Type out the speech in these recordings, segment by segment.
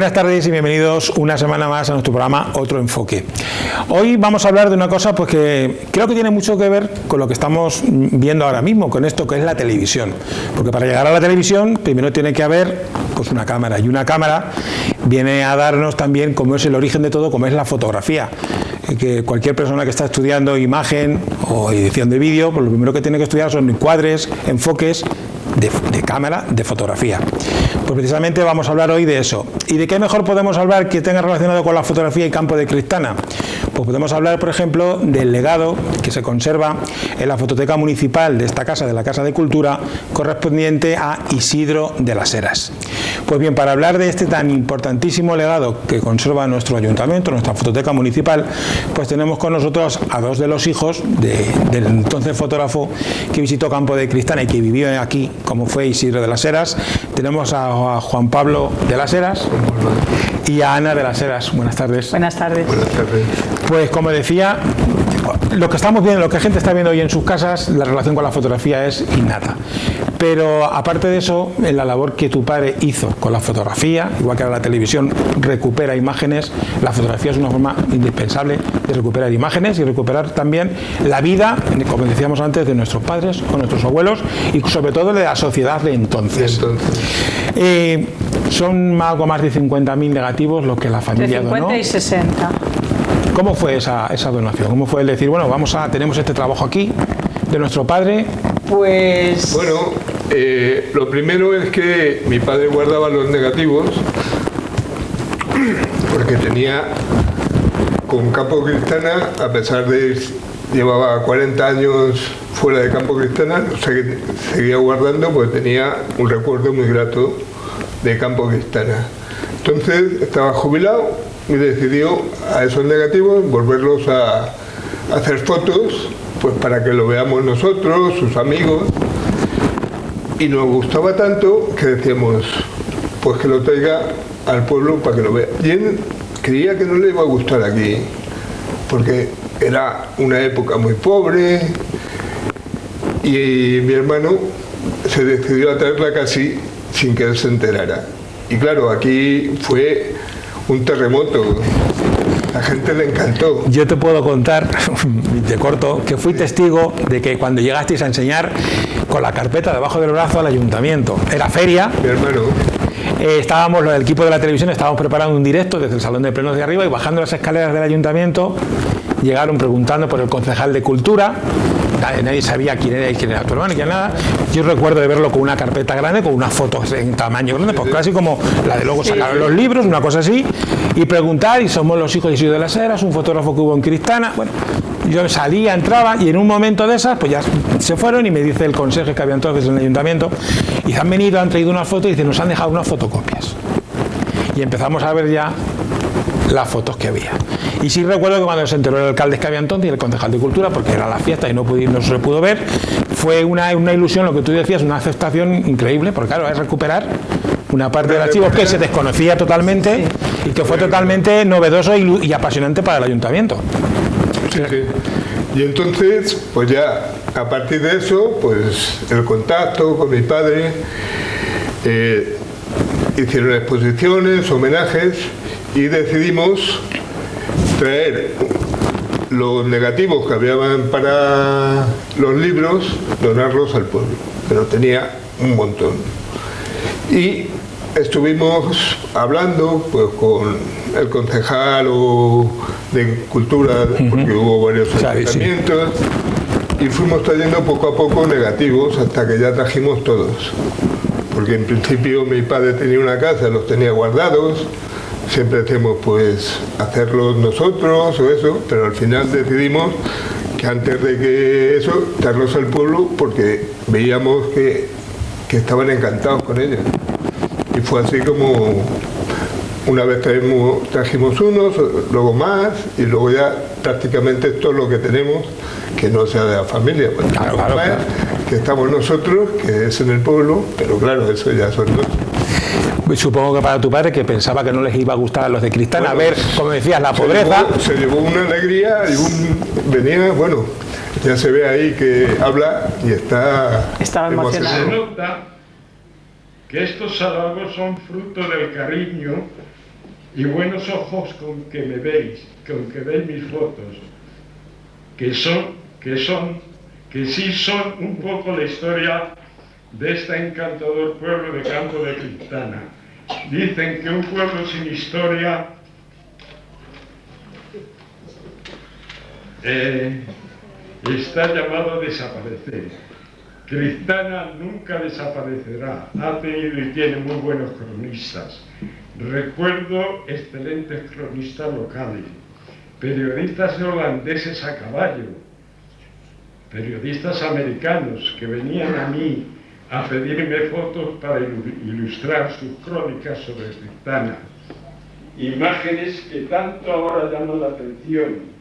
Buenas tardes y bienvenidos una semana más a nuestro programa Otro Enfoque. Hoy vamos a hablar de una cosa pues que creo que tiene mucho que ver con lo que estamos viendo ahora mismo, con esto que es la televisión. Porque para llegar a la televisión primero tiene que haber pues una cámara, y una cámara viene a darnos también cómo es el origen de todo, cómo es la fotografía. Que cualquier persona que está estudiando imagen o edición de vídeo, pues lo primero que tiene que estudiar son encuadres, enfoques de cámara, de fotografía. Pues precisamente vamos a hablar hoy de eso. ¿Y de qué mejor podemos hablar que tenga relacionado con la fotografía y campo de Cristana? Pues podemos hablar, por ejemplo, del legado que se conserva en la fototeca municipal de esta casa, de la Casa de Cultura, correspondiente a Isidro de las Heras. Pues bien, para hablar de este tan importantísimo legado que conserva nuestro ayuntamiento, nuestra fototeca municipal, pues tenemos con nosotros a dos de los hijos del entonces fotógrafo que visitó Campo de Cristana y que vivió aquí, como fue Isidro de las Heras. Tenemos a Juan Pablo de las Heras y a Ana de las Heras. Buenas tardes. Buenas tardes. Buenas tardes. Pues como decía, lo que estamos viendo, lo que la gente está viendo hoy en sus casas, la relación con la fotografía es innata. Pero aparte de eso, en la labor que tu padre hizo con la fotografía, igual que ahora la televisión recupera imágenes, la fotografía es una forma indispensable de recuperar imágenes y recuperar también la vida, como decíamos antes, de nuestros padres o nuestros abuelos y sobre todo de la sociedad de entonces. Son algo más de 50.000 negativos los que la familia donó. Entre 50 y 60. ¿Cómo fue esa donación? ¿Cómo fue el decir, bueno, tenemos este trabajo aquí de nuestro padre? Pues... Bueno, lo primero es que mi padre guardaba los negativos porque tenía con Campo Cristana, a pesar de llevaba 40 años fuera de Campo Cristana, seguía guardando porque tenía un recuerdo muy grato de Campo Cristana. Entonces estaba jubilado y decidió a esos negativos volverlos a hacer fotos, pues para que lo veamos nosotros, sus amigos, y nos gustaba tanto que decíamos, pues que lo traiga al pueblo para que lo vea. Y él creía que no le iba a gustar aquí, porque era una época muy pobre, y mi hermano se decidió a traerla casi sin que él se enterara. Y claro, aquí fue un terremoto. La gente le encantó. Yo te puedo contar, te corto, que fui testigo de que cuando llegasteis a enseñar con la carpeta debajo del brazo al ayuntamiento. Era feria. Mi hermano. Estábamos, el equipo de la televisión, estábamos preparando un directo desde el salón de plenos de arriba y bajando las escaleras del ayuntamiento llegaron preguntando por el concejal de Cultura. Nadie sabía quién era tu hermano, quién nada. Yo recuerdo de verlo con una carpeta grande, con unas fotos en tamaño grande, pues casi como la de luego sacaron los libros, una cosa así, y preguntar, y somos los hijos de Isidro de las Heras, un fotógrafo que hubo en Cristana. Bueno, yo salía, entraba, y en un momento de esas, pues ya se fueron, y me dice el consejo que había entonces en el ayuntamiento, y han venido, han traído una foto, y dicen, nos han dejado unas fotocopias. Y empezamos a ver ya las fotos que había. Y sí recuerdo que cuando se enteró el alcalde que había entonces y el concejal de Cultura, porque era la fiesta y no se pudo ver, fue una ilusión, lo que tú decías, una aceptación increíble, porque claro, es recuperar una parte del archivo que se desconocía totalmente y que fue totalmente novedoso y apasionante para el ayuntamiento. Sí, sí. Y entonces, pues ya, a partir de eso, pues el contacto con mi padre, hicieron exposiciones, homenajes, y decidimos traer los negativos que habían para los libros, donarlos al pueblo, pero tenía un montón. Y estuvimos hablando pues con el concejal de Cultura, porque hubo varios ayuntamientos, y fuimos trayendo poco a poco negativos hasta que ya trajimos todos. Porque en principio mi padre tenía una casa, los tenía guardados. Siempre decíamos, pues, hacerlos nosotros o eso, pero al final decidimos que antes de que eso, darlos al pueblo, porque veíamos que estaban encantados con ellos. Y fue así como una vez trajimos unos, luego más, y luego ya prácticamente esto es lo que tenemos, que no sea de la familia. Pues, claro. Que estamos nosotros, que es en el pueblo, pero claro, eso ya son dos. Supongo que para tu padre, que pensaba que no les iba a gustar a los de Cristana, bueno, ver, como decías, la pobreza. Se llevó una alegría y venía, bueno, ya se ve ahí que habla y estaba emocionado. Se nota que estos halagos son fruto del cariño y buenos ojos con que me veis, con que veis mis fotos, que sí son un poco la historia de este encantador pueblo de Campo de Criptana. Dicen que un pueblo sin historia está llamado a desaparecer. Criptana nunca desaparecerá, ha tenido y tiene muy buenos cronistas. Recuerdo excelentes cronistas locales, periodistas holandeses a caballo, periodistas americanos que venían a mí a pedirme fotos para ilustrar sus crónicas sobre Criptana. Imágenes que tanto ahora llaman la atención.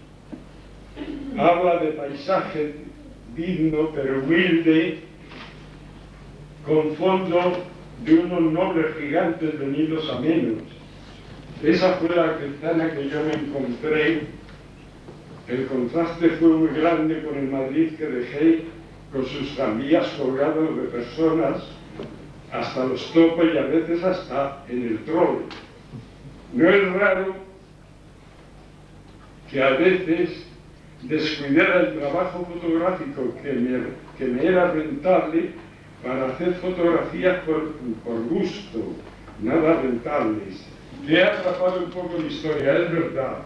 Habla de paisaje digno pero humilde, con fondo de unos nobles gigantes venidos a menos. Esa fue la Criptana que yo me encontré. El contraste fue muy grande con el Madrid que dejé, con sus tranvías colgados de personas hasta los topos y a veces hasta en el troll. No es raro que a veces descuidara el trabajo fotográfico que me era rentable para hacer fotografías por gusto, nada rentables. Que he atrapado un poco la historia, es verdad,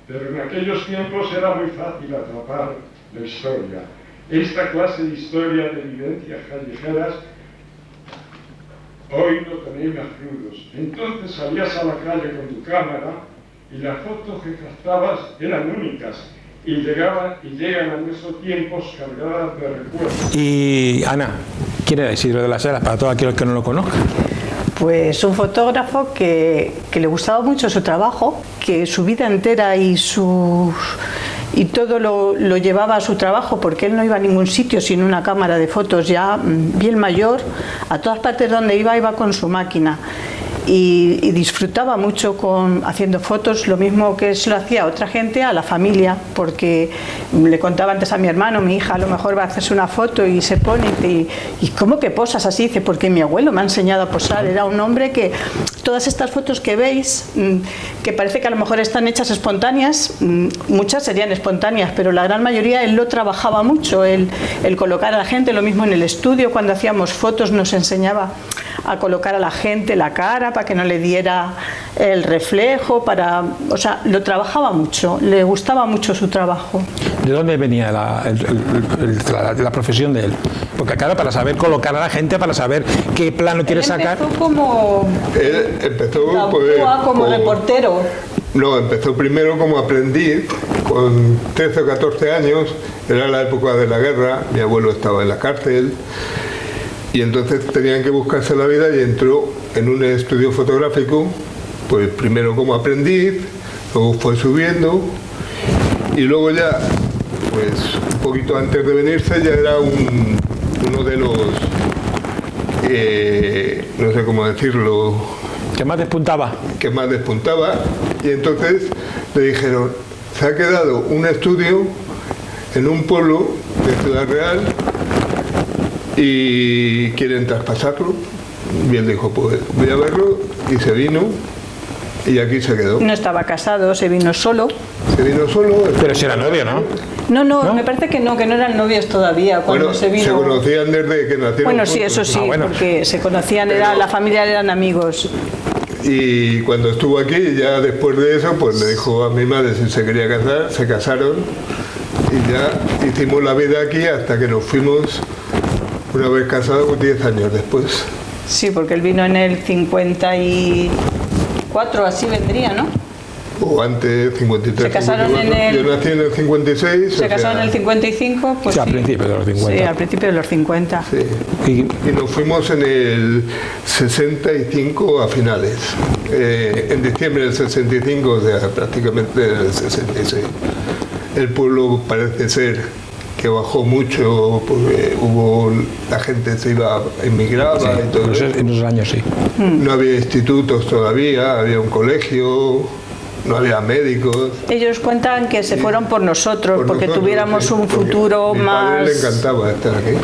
pero en aquellos tiempos era muy fácil atrapar la historia. Esta clase de historia de vivencias callejeras hoy lo tenéis más crudos. Entonces salías a la calle con tu cámara y las fotos que captabas eran únicas. Y llegan a nuestros tiempos cargadas de recuerdos. Y Ana, ¿quién era Isidro de las Heras para todos aquellos que no lo conozcan? Pues un fotógrafo que le gustaba mucho su trabajo, que su vida entera y todo lo llevaba a su trabajo, porque él no iba a ningún sitio sin una cámara de fotos, ya bien mayor, a todas partes donde iba con su máquina. Y disfrutaba mucho haciendo fotos, lo mismo que se lo hacía a otra gente, a la familia, porque le contaba antes a mi hermano, mi hija a lo mejor va a hacerse una foto y se pone y ¿cómo que posas así? Dice, porque mi abuelo me ha enseñado a posar, era un hombre que todas estas fotos que veis, que parece que a lo mejor están hechas espontáneas, muchas serían espontáneas, pero la gran mayoría él lo trabajaba mucho, el colocar a la gente, lo mismo en el estudio, cuando hacíamos fotos nos enseñaba a colocar a la gente la cara para que no le diera el reflejo, o sea, lo trabajaba mucho, le gustaba mucho su trabajo. ¿De dónde venía la profesión de él? Porque claro, para saber colocar a la gente, para saber qué plano quiere sacar. Él empezó como reportero. No, empezó primero como aprendiz, con 13 o 14 años, era la época de la guerra, mi abuelo estaba en la cárcel, y entonces tenían que buscarse la vida y entró en un estudio fotográfico, pues primero como aprendiz, luego fue subiendo, y luego ya, pues un poquito antes de venirse, ya era uno de los, no sé cómo decirlo, ¿Qué más despuntaba? Que más despuntaba, y entonces le dijeron, se ha quedado un estudio en un pueblo de Ciudad Real y quieren traspasarlo. Y él dijo, pues voy a verlo, y se vino y aquí se quedó. No estaba casado, se vino solo. Se vino solo. Pero si era novio, ¿no? No, me parece que no eran novios todavía cuando se vino. Se conocían desde que nacieron. Bueno, sí, eso sí, porque se conocían, la familia eran amigos. Y cuando estuvo aquí, ya después de eso, pues le dijo a mi madre si se quería casar, se casaron y ya hicimos la vida aquí hasta que nos fuimos, una vez casados, 10 años después. Sí, porque él vino en el 54, así vendría, ¿no? O antes, 53. Se casaron 54. Yo nací en el 56. Se casaron en el 55, pues sí, al principio de los 50. Sí, al principio de los 50. Sí. Y nos fuimos en el 65 a finales. En diciembre del 65, o sea, prácticamente en el 66. El pueblo parece ser que bajó mucho porque la gente se emigraba, sí, y todo eso. En esos años sí. No había institutos todavía, había un colegio. No había médicos. Ellos cuentan que se fueron por nosotros, porque tuviéramos un futuro más... A mi padre le encantaba estar aquí.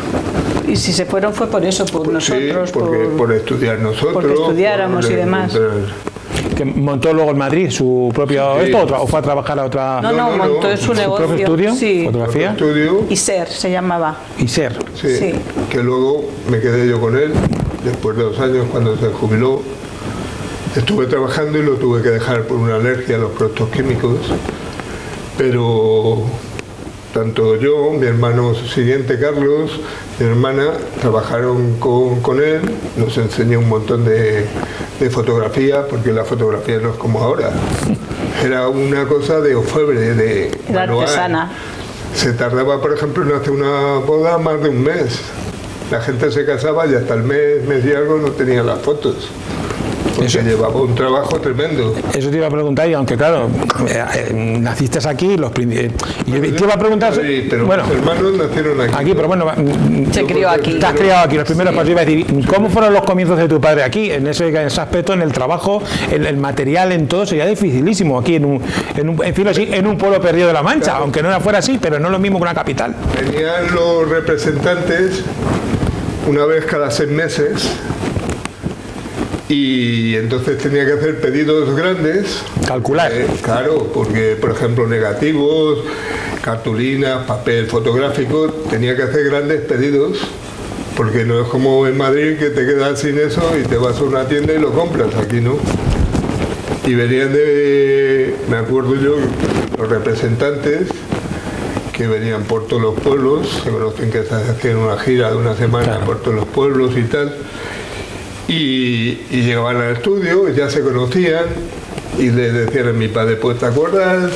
Y si se fueron fue por eso, por nosotros. Sí, por estudiar nosotros. Porque estudiáramos y demás. que montó luego en Madrid su propio o fue a trabajar a otra. No, montó en su negocio. ¿Propio estudio? Sí. ¿Fotografía? Estudio. ISER se llamaba. ISER. Sí, Sí. que luego me quedé yo con él, después de 2 años cuando se jubiló. Estuve trabajando y lo tuve que dejar por una alergia a los productos químicos, pero tanto yo, mi hermano siguiente Carlos, mi hermana, trabajaron con él, nos enseñó un montón de fotografía, porque la fotografía no es como ahora, era una cosa de orfebre, de Era manual. artesana. Se tardaba, por ejemplo, en hacer una boda más de un mes. La gente se casaba y hasta el mes y algo no tenía las fotos. Porque Eso. llevaba un trabajo tremendo. Eso te iba a preguntar, y aunque claro, naciste aquí, yo te iba a preguntar. Sí, pero bueno, mis hermanos nacieron aquí. aquí, pero bueno, Se crió aquí. te has criado aquí. Los primeros pasos, iba a decir, ¿cómo fueron los comienzos de tu padre aquí? En ese aspecto, en el trabajo, el material, en todo, sería dificilísimo aquí en un pueblo perdido de La Mancha, Claro. aunque no fuera así, pero no es lo mismo que una capital. Venían los representantes una vez cada 6 meses y entonces tenía que hacer pedidos grandes. Calcular. Claro, porque por ejemplo negativos, cartulinas, papel fotográfico, tenía que hacer grandes pedidos. Porque no es como en Madrid que te quedas sin eso y te vas a una tienda y lo compras, aquí no. Y venían me acuerdo yo, los representantes que venían por todos los pueblos, se conocen que se hacían una gira de una semana Claro. por todos los pueblos y tal, y llegaban al estudio, ya se conocían, y le decían a mi padre, pues ¿te acuerdas?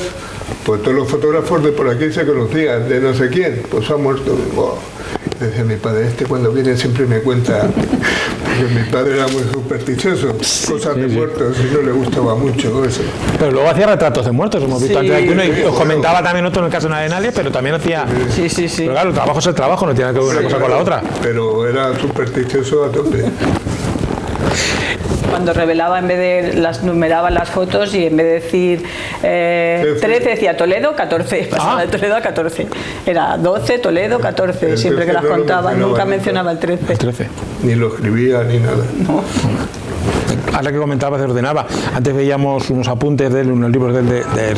Pues todos los fotógrafos de por aquí se conocían, de no sé quién, pues ha muerto. Wow. Decía mi padre, cuando viene siempre me cuenta, porque mi padre era muy supersticioso, cosas de muertos, y no le gustaba mucho eso. Pero luego hacía retratos de muertos, hemos visto Sí. antes aquí uno, y Sí, os bueno. comentaba también otro en el caso de Nadia, pero también hacía. Sí, sí, sí. Pero claro, el trabajo es el trabajo, no tiene que ver una cosa con la otra. Pero era supersticioso a tope. Cuando revelaba, en vez de numeraba las fotos y en vez de decir 13 decía Toledo, 14, pasaba de Toledo a 14. Era 12, Toledo, 14, El siempre que 13 las no lo contaba, mencionaba nunca nunca. mencionaba el 13. El 13. Ni lo escribía ni nada. Ahora que comentabas, se ordenaba. Antes veíamos unos apuntes de él, unos libros de él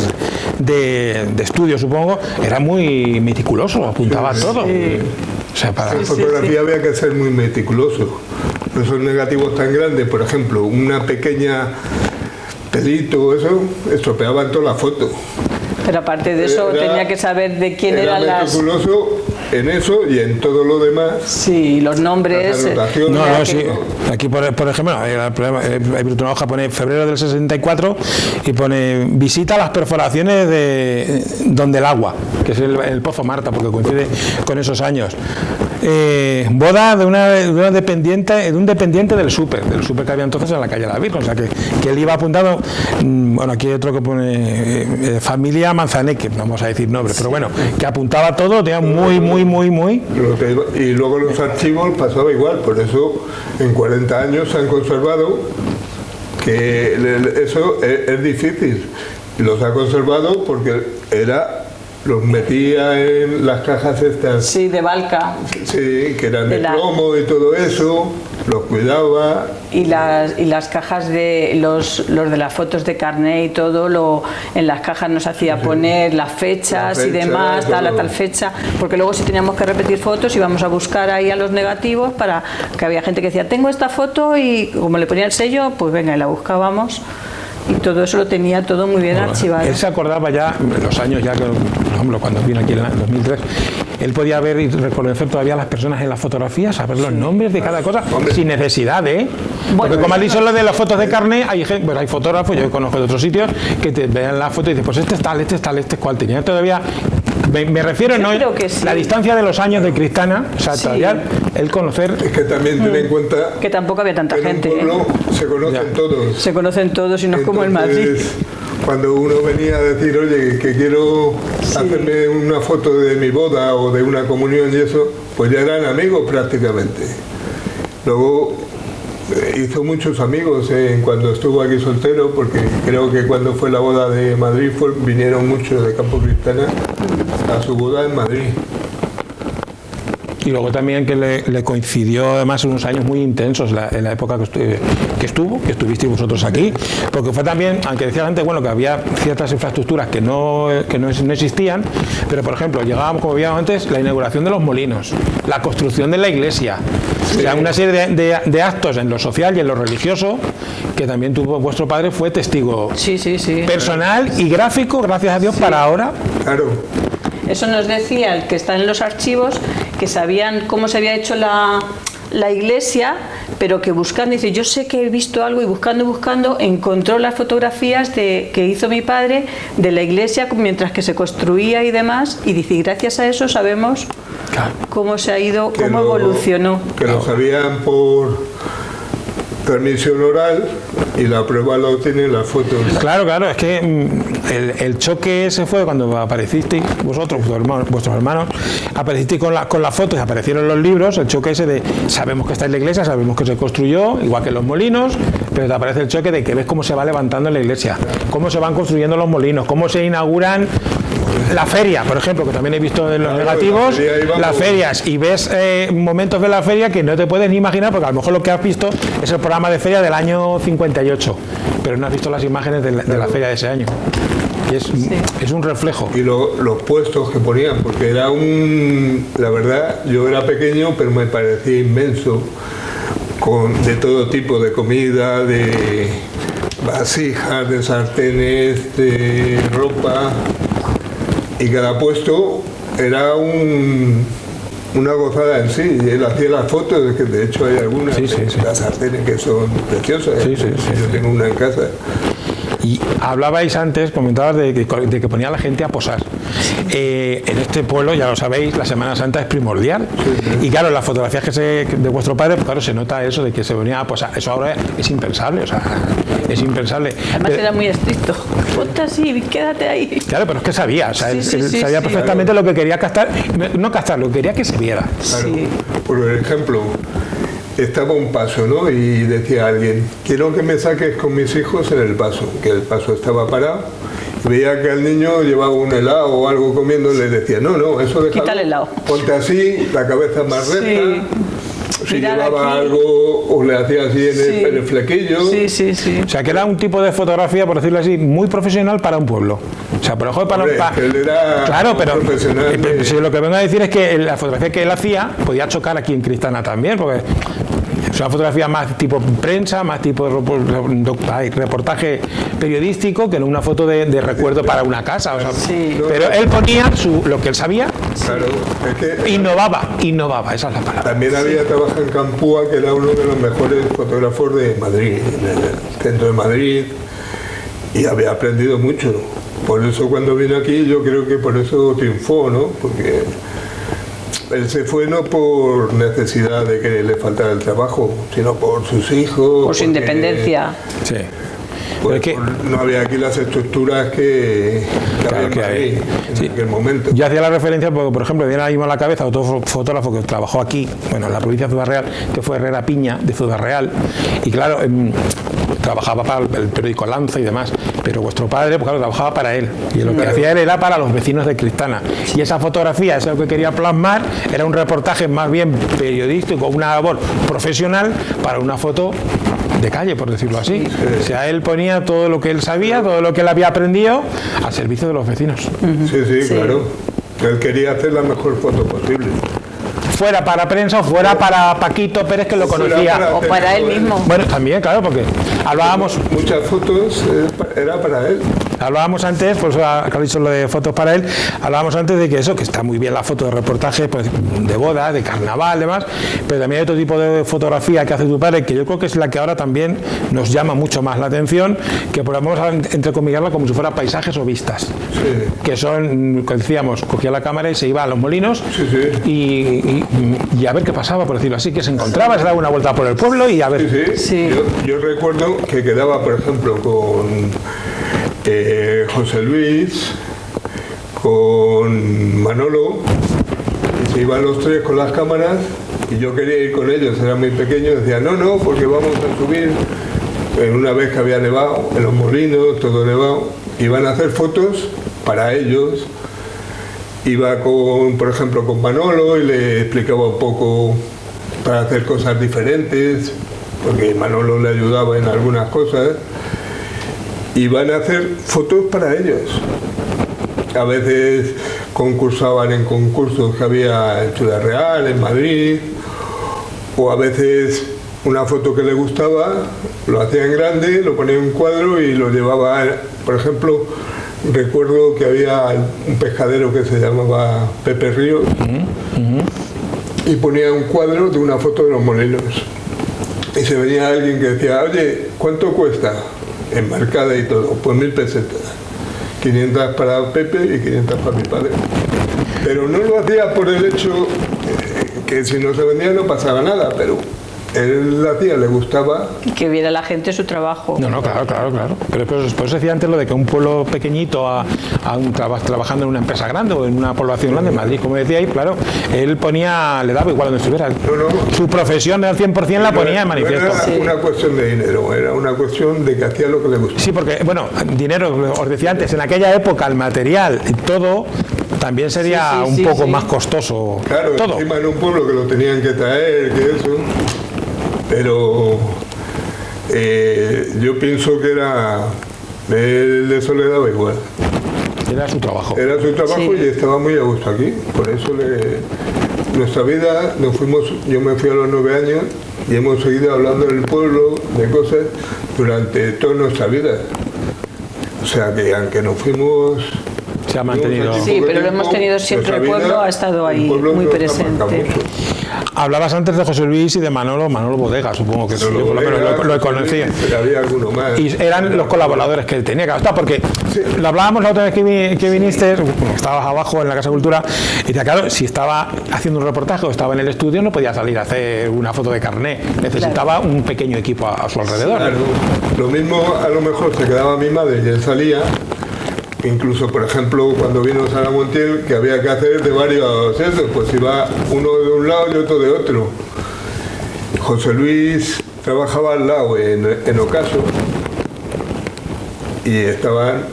de estudio, supongo. Era muy meticuloso, apuntaba todo. O sea, para. En fotografía había que ser muy meticuloso. Esos negativos tan grandes, por ejemplo, una pequeña pelito, eso, estropeaban toda la foto. Pero aparte de eso, tenía que saber de quién eran las. meticuloso en eso y en todo lo demás. Sí, los nombres. Las anotaciones. No, sí. Aquí, por ejemplo, hay una hoja, pone febrero del 64 y pone visita las perforaciones de donde el agua, que es el Pozo Marta, porque coincide con esos años. Boda de un dependiente del súper que había entonces en la calle de la Virgen, o sea que él iba apuntado. Bueno, aquí hay otro que pone familia Manzaneque, no vamos a decir nombres, pero bueno, que apuntaba todo, tenía muy. Y luego los archivos pasaba igual, por eso en 40 años se han conservado, que eso es difícil. Y los ha conservado porque los metía en las cajas estas, Sí, de Balca. sí, que eran de De la- plomo y todo eso, los cuidaba. Y las cajas de los de las fotos de carné y todo, en las cajas nos hacía poner las fechas La y fecha, demás, tal a todo. tal fecha, porque luego si teníamos que repetir fotos íbamos a buscar ahí a los negativos, para que había gente que decía, tengo esta foto, y como le ponía el sello, pues venga, y la buscábamos. Y todo eso lo tenía todo muy bien archivado. Él se acordaba ya, los años ya, por ejemplo, cuando vino aquí en el 2003, él podía ver y reconocer todavía a las personas en las fotografías, saber los nombres de cada cosa, sin necesidad de. Porque como has dicho lo de las fotos de carne, hay fotógrafos, yo conozco de otros sitios, que te vean la foto y dices, pues este es tal, este es cual. Tenía todavía. Me refiero, Yo no creo que sí. la distancia de los años de Cristana, o sea, Sí. todavía el conocer. Es que también ten en cuenta Que tampoco había tanta que en un gente. pueblo se conocen Ya. todos. Se conocen todos y no es como en Madrid. Entonces, cuando uno venía a decir, oye, que quiero hacerme una foto de mi boda o de una comunión y eso, pues ya eran amigos prácticamente. Luego hizo muchos amigos cuando estuvo aquí soltero, porque creo que cuando fue la boda de Madrid vinieron muchos de Campo Cristana a su boda en Madrid. Y luego también que le coincidió además unos años muy intensos en la época que estuvisteis vosotros aquí, porque fue también, aunque decía antes, bueno, que había ciertas infraestructuras que no existían, pero por ejemplo, llegábamos, como veíamos antes, la inauguración de los molinos, la construcción de la iglesia, o sea, una serie de actos en lo social y en lo religioso que también tuvo vuestro padre, fue testigo personal y gráfico, gracias a Dios, para ahora. Claro. Eso nos decía el que está en los archivos, que sabían cómo se había hecho la iglesia, pero que buscando, dice, yo sé que he visto algo, y buscando, encontró las fotografías que hizo mi padre de la iglesia mientras que se construía y demás, y dice, y gracias a eso sabemos cómo se ha ido, cómo evolucionó. Que lo sabían por transmisión oral, y la prueba lo tienen las fotos. Claro, es que el choque ese fue cuando aparecisteis vosotros, vuestros hermanos, aparecisteis con las fotos, aparecieron los libros, el choque ese de sabemos que está en la iglesia, sabemos que se construyó, igual que los molinos, pero te aparece el choque de que ves cómo se va levantando la iglesia, cómo se van construyendo los molinos, cómo se inauguran la feria, por ejemplo, que también he visto en los negativos, las ferias, y ves momentos de la feria que no te puedes ni imaginar, porque a lo mejor lo que has visto es el programa de feria del año 58, pero no has visto las imágenes de la feria de ese año. Y es un reflejo. Y los puestos que ponían, porque era la verdad, yo era pequeño, pero me parecía inmenso, de todo tipo de comida, de vasijas, de sartenes, de ropa. Y cada puesto era una gozada en sí. Y él hacía las fotos, que de hecho hay algunas, las sartenes que son preciosas. Yo tengo una en casa. Y hablabais antes, comentabas de que ponía a la gente a posar. En este pueblo, ya lo sabéis, la Semana Santa es primordial. Y claro, las fotografías de vuestro padre, pues claro, se nota eso de que se venía a posar. Eso ahora es impensable, o sea, es impensable. Además era muy estricto. Ponte así, quédate ahí. Claro, pero es que sabía, o sea, él sabía perfectamente lo que quería captar, lo que quería que se viera. Claro. Por ejemplo, estaba un paso, ¿no? Y decía alguien, quiero que me saques con mis hijos en el paso, que el paso estaba parado. Veía que el niño llevaba un helado o algo comiendo, y le decía, no, eso déjalo. Quita el helado. Ponte así, la cabeza más recta. Si Mirad llevaba aquí. algo, o le hacía así en el flequillo. O sea, que era un tipo de fotografía, por decirlo así, muy profesional para un pueblo. O sea, pero para él era claro, pero profesional. Lo que vengo a decir es que la fotografía que él hacía podía chocar aquí en Cristana también, porque es una fotografía más tipo prensa, más tipo reportaje periodístico, que no una foto de recuerdo para una casa. O sea, pero él ponía lo que él sabía. Claro, es que innovaba, esa es la palabra. También había trabajado en Campúa, que era uno de los mejores fotógrafos de Madrid, en el centro de Madrid, y había aprendido mucho. Por eso cuando vino aquí, yo creo que por eso triunfó, ¿no? Porque él se fue no por necesidad de que le faltara el trabajo, sino por sus hijos. Por su independencia. Sí. Pues no había aquí las estructuras que había en aquel momento. Yo hacía la referencia porque, por ejemplo, viene ahí mismo a la cabeza otro fotógrafo que trabajó aquí, en la provincia de Ciudad Real, que fue Herrera Piña, de Ciudad Real, y claro, trabajaba para el periódico Lanza y demás, pero vuestro padre, pues claro, trabajaba para él, y lo que hacía él era para los vecinos de Cristana, y esa fotografía, eso que quería plasmar, era un reportaje más bien periodístico, una labor profesional para una foto de calle, por decirlo así. O sea, él ponía todo lo que él sabía, todo lo que él había aprendido al servicio de los vecinos. Sí, claro. Él quería hacer la mejor foto posible. Fuera para prensa o fuera para Paquito Pérez, que lo conocía. O para él mismo. Bueno, también, claro, porque hablábamos... Muchas fotos era para él. Hablábamos antes, pues que ha dicho lo de fotos para él, hablábamos antes de que que está muy bien la foto de reportaje, pues, de boda, de carnaval, demás, pero también hay otro tipo de fotografía que hace tu padre, que yo creo que es la que ahora también nos llama mucho más la atención, que podemos entrecomillarla como si fuera paisajes o vistas, que son, como decíamos, cogía la cámara y se iba a los molinos y a ver qué pasaba, por decirlo así, que se encontraba, se daba una vuelta por el pueblo y a ver... Yo recuerdo que quedaba, por ejemplo, con José Luis, con Manolo, y se iban los tres con las cámaras, y yo quería ir con ellos, era muy pequeño, decía, no, porque vamos a subir, una vez que había nevado, en los molinos, todo nevado, iban a hacer fotos para ellos, iba con, por ejemplo, con Manolo y le explicaba un poco para hacer cosas diferentes, porque Manolo le ayudaba en algunas cosas, y van a hacer fotos para ellos. A veces concursaban en concursos que había en Ciudad Real, en Madrid, o a veces una foto que le gustaba, lo hacía en grande, lo ponía en un cuadro y lo llevaba, por ejemplo, recuerdo que había un pescadero que se llamaba Pepe Ríos, y ponía un cuadro de una foto de los molinos. Y se venía alguien que decía, oye, ¿cuánto cuesta? Enmarcada y todo, pues 1000 pesetas. 500 para Pepe y 500 para mi padre. Pero no lo hacía por el hecho que si no se vendía no pasaba nada, pero él lo hacía, le gustaba. Y que viera la gente su trabajo. No, claro. Pero por eso decía antes lo de que un pueblo pequeñito trabajando en una empresa grande o en una población grande, en Madrid, como decía ahí, claro, él ponía, le daba igual donde estuviera. Su profesión al 100% la ponía en manifiesto. No era una cuestión de dinero, era una cuestión de que hacía lo que le gustaba. Sí, porque, bueno, dinero, os decía antes, en aquella época el material, todo también sería un poco más costoso. Claro, todo. Encima en un pueblo que lo tenían que traer, que eso. Pero yo pienso que él eso le daba igual. Era su trabajo. Era su trabajo y estaba muy a gusto aquí. Por eso nuestra vida, yo me fui a los 9 años y hemos seguido hablando del pueblo, de cosas, durante toda nuestra vida. O sea que aunque nos fuimos... Se ha mantenido. Sí, pero lo hemos tenido siempre, el pueblo ha estado ahí muy presente. Hablabas antes de José Luis y de Manolo Bodega, supongo que Manolo yo por lo menos lo conocía. Había alguno más. Y eran los colaboradores que él tenía que estar, porque lo hablábamos la otra vez que viniste, estabas abajo en la Casa Cultura, y decía, claro, si estaba haciendo un reportaje o estaba en el estudio, no podía salir a hacer una foto de carné, necesitaba un pequeño equipo a su alrededor. Claro. Lo mismo a lo mejor se quedaba mi madre y él salía. Incluso, por ejemplo, cuando vino Sara Montiel, que había que hacer de varios esos, pues iba uno de un lado y otro de otro. José Luis trabajaba al lado en Ocaso y estaban,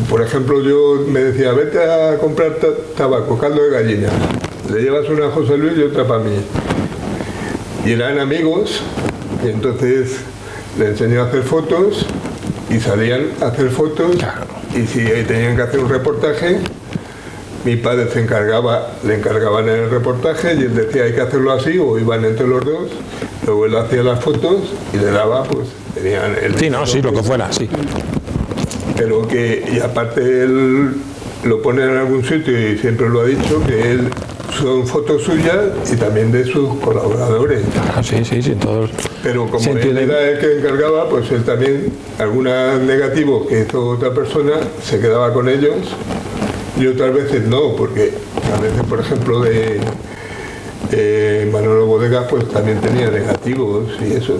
por ejemplo, yo me decía, vete a comprar tabaco, caldo de gallina. Le llevas una a José Luis y otra para mí. Y eran amigos, y entonces le enseñó a hacer fotos y salían a hacer fotos. Claro. Y si tenían que hacer un reportaje, mi padre le encargaban en el reportaje y él decía hay que hacerlo así, o iban entre los dos, luego él hacía las fotos y le daba, pues tenían el... Sí, lo que fuera, sí. Pero que, y aparte él lo pone en algún sitio y siempre lo ha dicho, que él son fotos suyas y también de sus colaboradores. Claro, sí, todos. Pero como él era el que encargaba, pues él también, algunos negativos que hizo otra persona, se quedaba con ellos y otras veces no, porque a veces, por ejemplo, de Manolo Bodega, pues también tenía negativos y eso.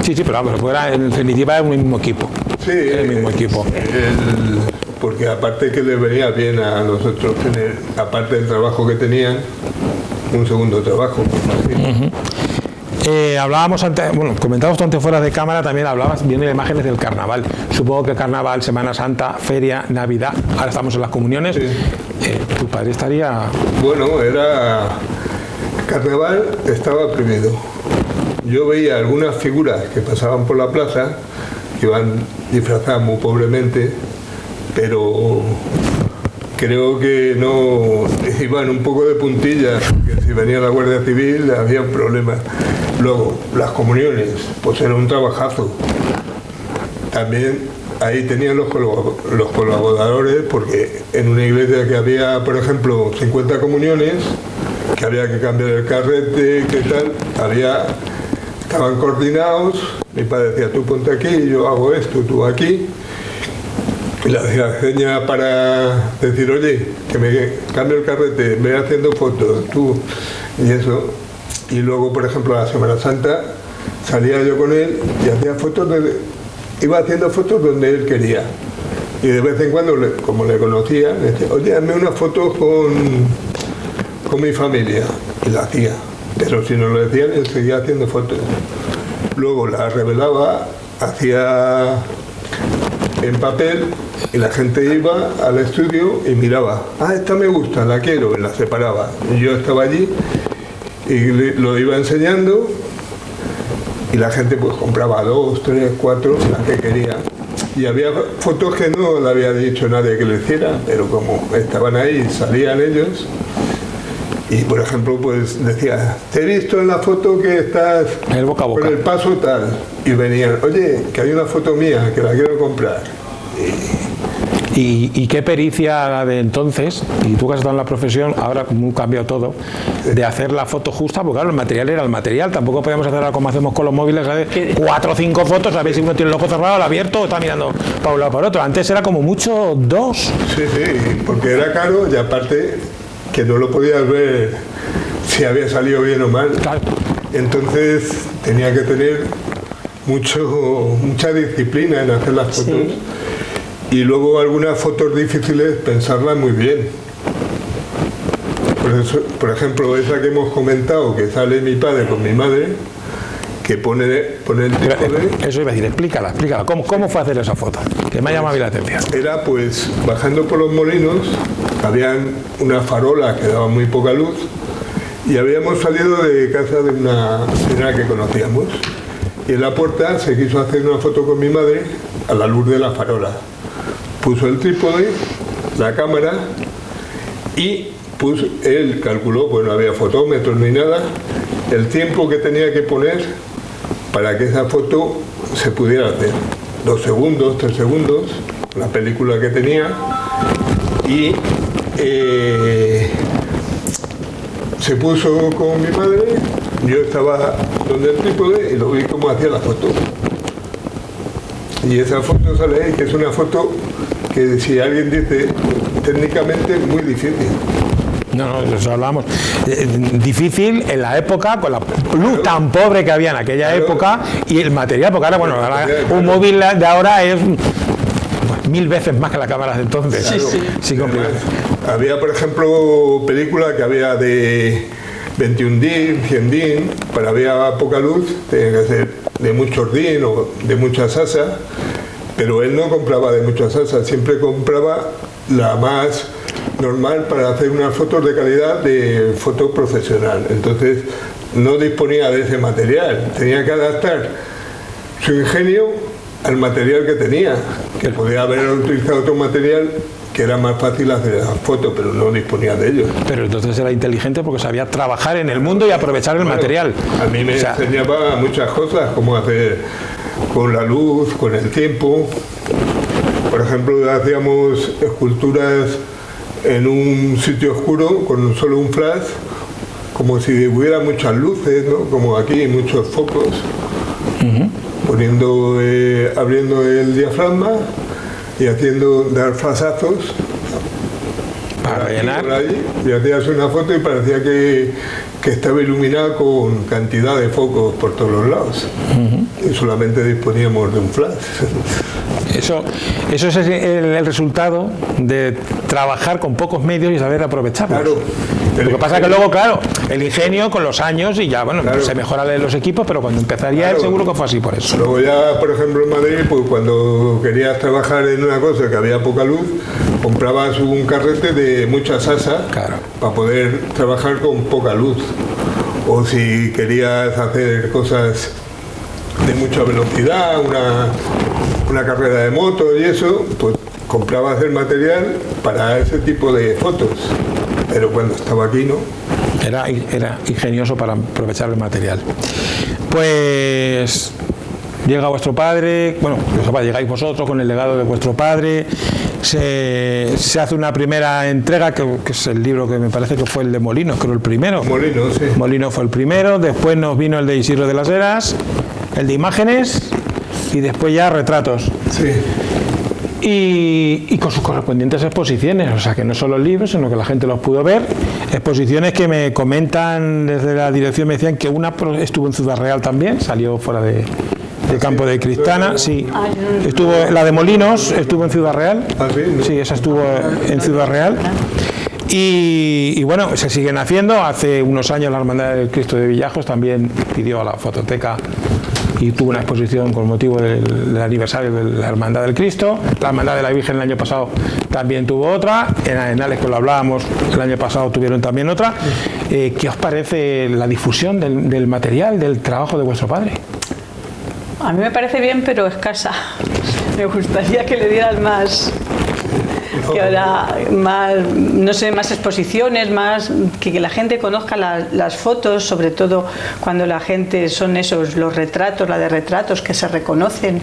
Sí, pero vamos, en definitiva era un mismo equipo. Sí, era el mismo equipo. Porque aparte que les venía bien a nosotros tener, aparte del trabajo que tenían, un segundo trabajo. Hablábamos antes, comentábamos antes fuera de cámara, también hablabas viendo imágenes del carnaval. Supongo que carnaval, Semana Santa, feria, Navidad, ahora estamos en las comuniones. Sí. Tu padre estaría... Bueno, carnaval estaba prohibido. Yo veía algunas figuras que pasaban por la plaza, que iban disfrazadas muy pobremente, pero creo que no iban un poco de puntilla, porque si venía la Guardia Civil había un problema. Luego, las comuniones, pues era un trabajazo. También ahí tenían los colaboradores, porque en una iglesia que había, por ejemplo, 50 comuniones, que había que cambiar el carrete, que tal, estaban coordinados. Mi padre decía, tú ponte aquí, yo hago esto, tú aquí. Y le hacía seña para decir, oye, que me cambio el carrete, me voy haciendo fotos, tú, y eso. Y luego, por ejemplo, a la Semana Santa salía yo con él y hacía fotos, iba haciendo fotos donde él quería. Y de vez en cuando, como le conocía, le decía, oye, hazme una foto con mi familia. Y la hacía. Pero si no lo decían, él seguía haciendo fotos. Luego la revelaba, hacía en papel y la gente iba al estudio y miraba, esta me gusta, la quiero, y la separaba. Y yo estaba allí y lo iba enseñando y la gente pues compraba 2, 3, 4, las que quería. Y había fotos que no le había dicho nadie que lo hiciera, pero como estaban ahí, salían ellos. Y por ejemplo, pues decía, te he visto en la foto que estás el boca a boca. con el paso tal. Y venían, oye, que hay una foto mía que la quiero comprar. ¿Y qué pericia la de entonces, y tú que has estado en la profesión, ahora como cambiado todo, de hacer la foto justa? Porque claro, el material era el material, tampoco podíamos hacerla como hacemos con los móviles, ¿sabes? 4 o 5 fotos, a ver si uno tiene el ojo cerrado, el abierto, o está mirando para un lado para otro. Antes era como mucho 2. Sí, porque era caro y aparte que no lo podías ver si había salido bien o mal. Claro. Entonces tenía que tener mucha disciplina en hacer las fotos. Sí. Y luego algunas fotos difíciles pensarlas muy bien. Por ejemplo, esa que hemos comentado, que sale mi padre con mi madre, que pone el trípode. Eso iba a decir, explícala. ¿Cómo fue hacer esa foto? Que me ha llamado la atención. Era pues bajando por los molinos, habían unas farolas que daban muy poca luz y habíamos salido de casa de una señora que conocíamos. Y en la puerta se quiso hacer una foto con mi madre a la luz de la farola. Puso el trípode, la cámara y él calculó, pues no había fotómetros ni nada, el tiempo que tenía que poner para que esa foto se pudiera hacer. 2 segundos, 3 segundos, la película que tenía, y se puso con mi madre, yo estaba donde el trípode y lo vi cómo hacía la foto. Y esa foto sale ahí, que es una foto que si alguien dice técnicamente muy difícil. No, eso hablábamos. Difícil en la época, con la luz tan pobre que había en aquella época y el material, porque ahora, un móvil de ahora es 1000 veces más que la cámara de entonces. Sí, complicado. Había, por ejemplo, películas que había de 21 DIN, 100 DIN, pero había poca luz, tenía que ser de muchos DIN o de muchas asas, pero él no compraba de muchas asas, siempre compraba la más normal para hacer unas fotos de calidad de foto profesional. Entonces no disponía de ese material, tenía que adaptar su ingenio al material que tenía, que podía haber utilizado otro material que era más fácil hacer las fotos, pero no disponía de ello. Pero entonces era inteligente porque sabía trabajar en el mundo y aprovechar el material. A mí me enseñaba muchas cosas, cómo hacer con la luz, con el tiempo. Por ejemplo, hacíamos esculturas en un sitio oscuro con solo un flash, como si hubiera muchas luces, ¿no? Como aquí, muchos focos, abriendo el diafragma y dar flashazos para rellenar. Y hacías una foto y parecía que estaba iluminada con cantidad de focos por todos los lados. Y solamente disponíamos de un flash. Eso es el resultado de trabajar con pocos medios y saber aprovecharlos. Claro. Lo que pasa es que luego, claro, el ingenio con los años y ya, bueno, claro, se mejoran los equipos, pero cuando empezaría él seguro que fue así por eso. Luego ya, por ejemplo, en Madrid, pues cuando querías trabajar en una cosa que había poca luz, comprabas un carrete de muchas asas, claro, para poder trabajar con poca luz. O si querías hacer cosas de mucha velocidad, una carrera de moto y eso, pues comprabas el material para ese tipo de fotos. Pero cuando estaba aquí, no. Era ingenioso para aprovechar el material. Pues llega vuestro padre, bueno, llegáis vosotros con el legado de vuestro padre, se hace una primera entrega, que es el libro que me parece que fue el de Molinos, creo el primero. Molinos, sí. Molinos fue el primero, después nos vino el de Isidro de las Heras, el de imágenes y después ya retratos. Sí. Y con sus correspondientes exposiciones, o sea que no solo libros, sino que la gente los pudo ver. Exposiciones que me comentan desde la dirección, me decían que una estuvo en Ciudad Real también, salió fuera de Campo de Cristana, sí. Estuvo la de Molinos, estuvo en Ciudad Real. Sí, esa estuvo en Ciudad Real. Y bueno, se siguen haciendo. Hace unos años la Hermandad del Cristo de Villajos también pidió a la fototeca y tuvo una exposición con motivo del aniversario de la Hermandad del Cristo. La Hermandad de la Virgen el año pasado también tuvo otra, en Arenales, que lo hablábamos, el año pasado tuvieron también otra. ¿Qué os parece la difusión del material, del trabajo de vuestro padre? A mí me parece bien, pero escasa. Me gustaría que le dieran más, que ahora más, no sé, más exposiciones, más que la gente conozca las fotos, sobre todo cuando la gente son esos, los retratos, la de retratos que se reconocen.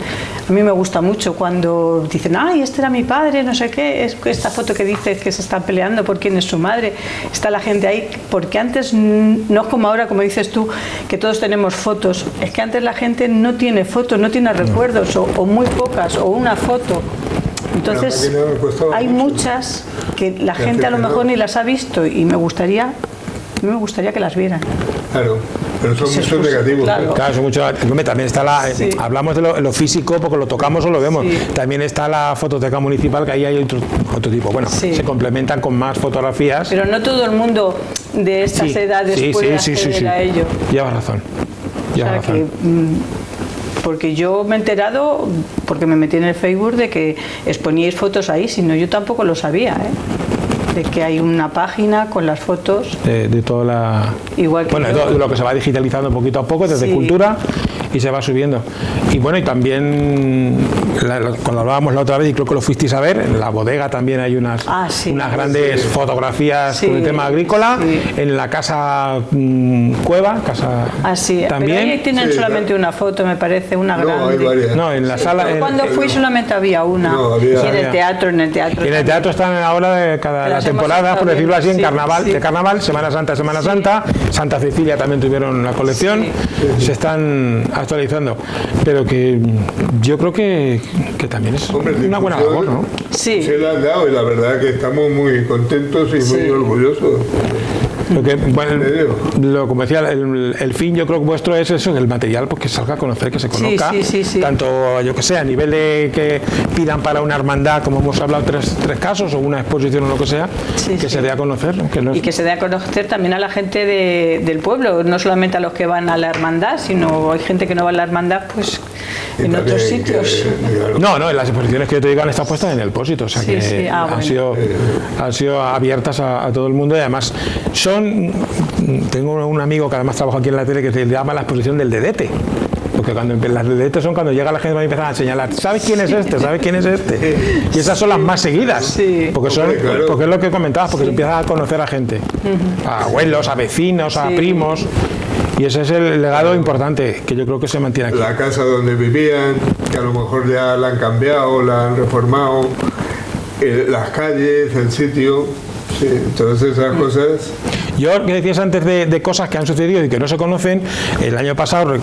A mí me gusta mucho cuando dicen, ay, este era mi padre, no sé qué, es esta foto que dice que se están peleando por quién es su madre, está la gente ahí, porque antes no es como ahora, como dices tú, que todos tenemos fotos, es que antes la gente no tiene fotos, no tiene recuerdos, o muy pocas, o una foto. Entonces hay muchas que la gente a lo mejor ni las ha visto y me gustaría que las vieran. Claro, pero son muchos negativos. Claro, son muchos. También está sí. Hablamos de lo físico porque lo tocamos o lo vemos. Sí. También está la fototeca municipal, que ahí hay otro tipo. Bueno, sí, se complementan con más fotografías. Pero no todo el mundo de estas edades puede acceder a ello. Llevas razón. Llevas razón. Porque yo me he enterado, porque me metí en el Facebook, de que exponíais fotos ahí, si no yo tampoco lo sabía, de que hay una página con las fotos de toda la... Igual que de lo que se va digitalizando poquito a poco desde Cultura y se va subiendo. Y bueno, y también cuando hablábamos la otra vez, y creo que lo fuisteis a ver, en la bodega también hay unas grandes fotografías con el tema agrícola, en la casa Cueva, también. Pero ahí tienen solamente una foto, me parece, una grande. Hay varias. No, en la sala... Cuando fui solamente había una. Y en el teatro. Y en el teatro están ahora de cada temporada, por decirlo así, en carnaval, de carnaval, Semana Santa, Santa Cecilia también tuvieron la colección, se están actualizando, pero que yo creo que también es una buena labor, ¿no? Sí. Se la han dado y la verdad que estamos muy contentos y muy orgullosos. Porque, bueno, como decía, el fin yo creo que vuestro es eso, el material, pues que salga a conocer, que se conozca, tanto yo que sé, a nivel de que pidan para una hermandad, como hemos hablado, tres casos, o una exposición o lo que sea, que se dé a conocer. Y que se dé a conocer también a la gente del pueblo, no solamente a los que van a la hermandad, sino hay gente que no va a la hermandad, pues en otros sitios. No, en las exposiciones que yo te digo han estado puestas en el Pósito, o sea que han sido abiertas a todo el mundo, y además tengo un amigo que además trabaja aquí en la tele que se llama la exposición del dedete, porque las dedetes son cuando llega la gente y empiezan a señalar, ¿sabes quién es este? ¿Sabes quién es este? Y esas son las más seguidas, porque es lo que comentabas, porque se empieza a conocer a gente, a abuelos, a vecinos, a primos. Y ese es el legado importante que yo creo que se mantiene aquí. La casa donde vivían, que a lo mejor ya la han cambiado, la han reformado, las calles, el sitio, todas esas cosas. Yo, que decías antes de cosas que han sucedido y que no se conocen, el año pasado,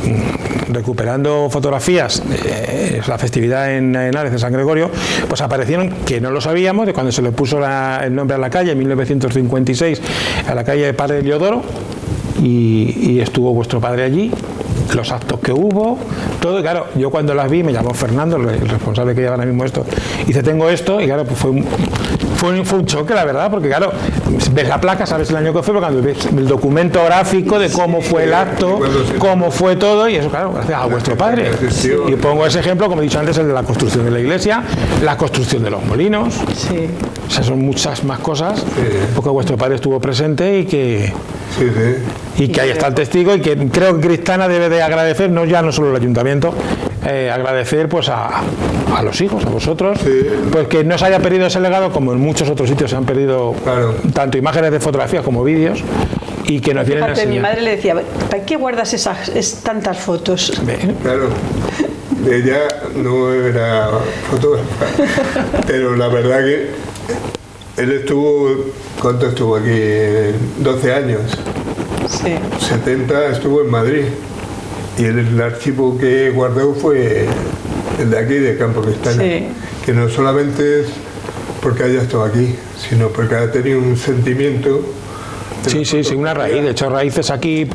recuperando fotografías, la festividad en Arenales de San Gregorio, pues aparecieron, que no lo sabíamos, de cuando se le puso el nombre a la calle, en 1956, a la calle de Padre Eliodoro, y estuvo vuestro padre allí, los actos que hubo, todo. Y claro, yo cuando las vi, me llamó Fernando, el responsable que lleva ahora mismo esto, y dice, tengo esto, y claro, pues fue un choque, la verdad, porque claro, ves la placa, sabes el año que fue, pero cuando ves el documento gráfico de cómo fue el acto, cómo fue todo, y eso, claro, gracias a vuestro padre. Y pongo ese ejemplo, como he dicho antes, el de la construcción de la iglesia, la construcción de los molinos, o sea, son muchas más cosas, porque vuestro padre estuvo presente y que ahí está el testigo, y que creo que Cristana debe de agradecer, no solo el ayuntamiento, agradecer pues a los hijos, a vosotros, pues que no se haya perdido ese legado, como en muchos otros sitios se han perdido tanto imágenes de fotografías como vídeos, y que nos vienen a enseñar. Mi madre le decía, ¿para qué guardas tantas fotos? Claro, ella no era fotógrafa, pero la verdad que él estuvo, ¿cuánto estuvo aquí? 12 años. 70 estuvo en Madrid, y el archivo que guardó fue el de aquí, de Campo Cristana, que no solamente es porque haya estado aquí, sino porque ha tenido un sentimiento. Una raíz, de hecho raíces aquí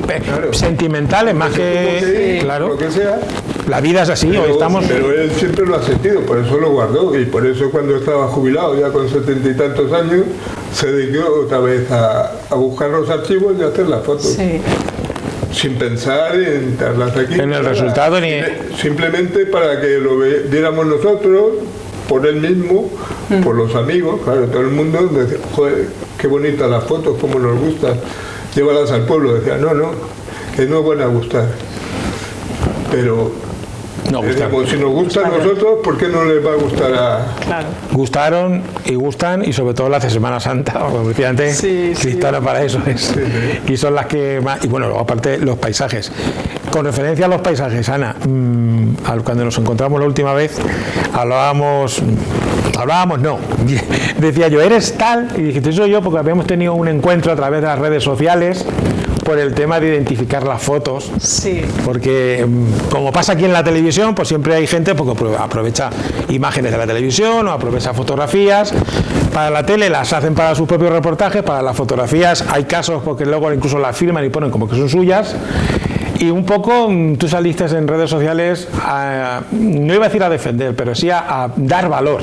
sentimentales, más que lo que sea. La vida es así, hoy estamos... Pero él siempre lo ha sentido, por eso lo guardó, y por eso cuando estaba jubilado, ya con 70 y tantos años, se dedicó otra vez a buscar los archivos y a hacer las fotos. sin pensar en darlas aquí. En el resultado ni... Simplemente para que lo viéramos nosotros, por él mismo, por los amigos, claro, todo el mundo decía, joder, qué bonitas las fotos, cómo nos gustan, llévalas al pueblo. Decía, no, que no van a gustar. Pero no decíamos, si nos gusta a nosotros, ¿por qué no les va a gustar a...? Claro. Gustaron y gustan, y sobre todo las de Semana Santa, porque efectivamente Cristana para eso es. Y son las que más... Y bueno, luego aparte los paisajes. Con referencia a los paisajes, Ana, cuando nos encontramos la última vez, hablábamos no, decía yo, eres tal, y dijiste, soy yo, porque habíamos tenido un encuentro a través de las redes sociales por el tema de identificar las fotos, porque como pasa aquí en la televisión, pues siempre hay gente porque aprovecha imágenes de la televisión o aprovecha fotografías. Para la tele las hacen para sus propios reportajes, para las fotografías hay casos porque luego incluso las firman y ponen como que son suyas. Y un poco tú saliste en redes sociales no iba a decir a defender, pero sí a dar valor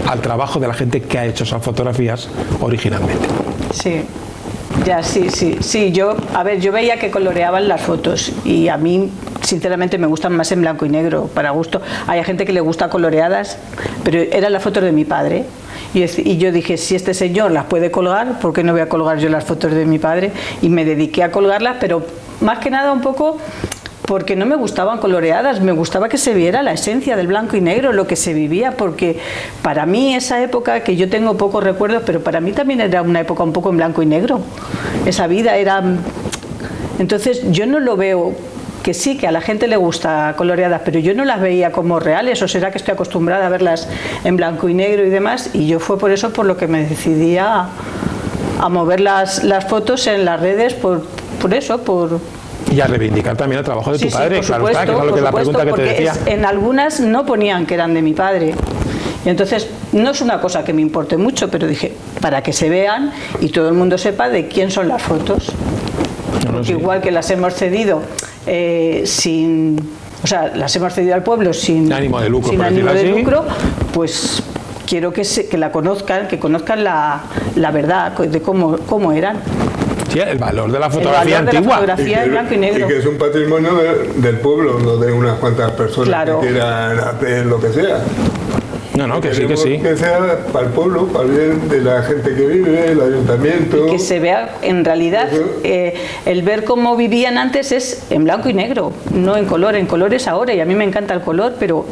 al trabajo de la gente que ha hecho esas fotografías originalmente. Sí. Ya, sí, yo veía que coloreaban las fotos y a mí sinceramente me gustan más en blanco y negro, para gusto. Hay gente que le gusta coloreadas, pero eran las fotos de mi padre y yo dije, si este señor las puede colgar, ¿por qué no voy a colgar yo las fotos de mi padre? Y me dediqué a colgarlas, pero más que nada un poco porque no me gustaban coloreadas, me gustaba que se viera la esencia del blanco y negro, lo que se vivía, porque para mí esa época, que yo tengo pocos recuerdos, pero para mí también era una época un poco en blanco y negro, esa vida era... Entonces yo no lo veo, que sí, que a la gente le gusta coloreadas, pero yo no las veía como reales, o será que estoy acostumbrada a verlas en blanco y negro y demás, y yo fue por eso por lo que me decidí a mover las fotos en las redes, por eso, Y a reivindicar también el trabajo de tu padre, claro supuesto, está, que es lo que la pregunta que te decía. En algunas no ponían que eran de mi padre. Y entonces no es una cosa que me importe mucho, pero dije, para que se vean y todo el mundo sepa de quién son las fotos. Igual que las hemos cedido las hemos cedido al pueblo sin ánimo de lucro, pues quiero que la conozcan, que conozcan la verdad de cómo eran. Sí, el valor de la fotografía antigua. De la fotografía en blanco y negro. Y que es un patrimonio del pueblo, no de unas cuantas personas que quieran hacer lo que sea. No, que sí. Que sea para el pueblo, para el bien de la gente que vive, el ayuntamiento. Y que se vea, en realidad, el ver cómo vivían antes es en blanco y negro, no en color. En color es ahora, y a mí me encanta el color, pero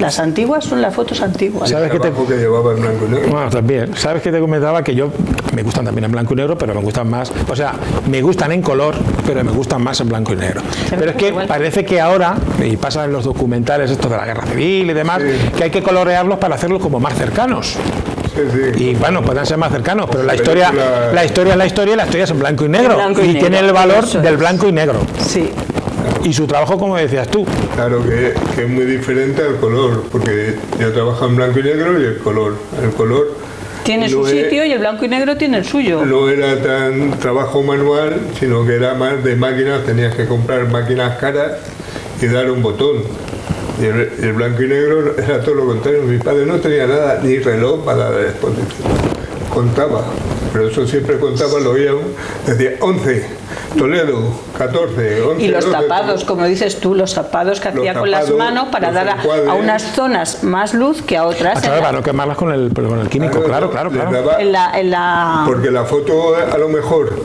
las antiguas son las fotos antiguas. ¿Sabes que llevaba en blanco y negro? Bueno, también. ¿Sabes que te comentaba que yo me gustan también en blanco y negro, pero me gustan más, o sea, me gustan en color, pero me gustan más en blanco y negro? Pero es que parece que ahora, y pasa en los documentales esto de la guerra civil y demás, que hay que colorearlos para hacerlos como más cercanos. Y bueno, pueden ser más cercanos, pero la historia es la historia y la historia es en blanco y negro. Y tiene el valor del blanco y negro. Sí. Y su trabajo, como decías tú. Claro que es muy diferente al color, porque yo trabajo en blanco y negro y el color tiene su sitio y el blanco y negro tiene el suyo. No era tan trabajo manual, sino que era más de máquinas, tenías que comprar máquinas caras y dar un botón. Y el blanco y negro era todo lo contrario. Mi padre no tenía nada, ni reloj para la exposición. Contaba, pero eso siempre contaba, lo oía, decía 11, Toledo, 14, 11. Y los 12, tapados, como dices tú, los tapados que hacía con las manos para dar a unas zonas más luz que a otras. Para no quemarlas con el químico, claro. Porque la foto, a lo mejor,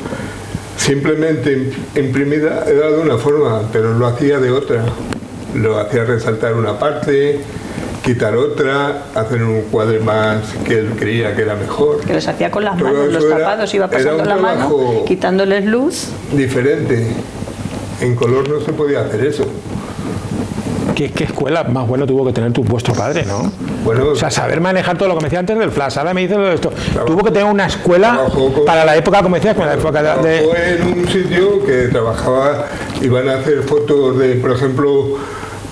simplemente imprimida, era de una forma, pero lo hacía de otra. Lo hacía resaltar una parte, quitar otra, hacer un cuadro más que él creía que era mejor. Que los hacía con las manos, los tapados, iba pasando la mano, quitándoles luz. Diferente. En color no se podía hacer eso. ¿Qué escuela más buena tuvo que tener vuestro padre, no? Bueno, o sea, saber manejar todo lo que me decía antes del flash. Ahora me dice todo esto. Tuvo que tener una escuela para la época, como decías, con la época de... en un sitio que trabajaba, iban a hacer fotos de, por ejemplo,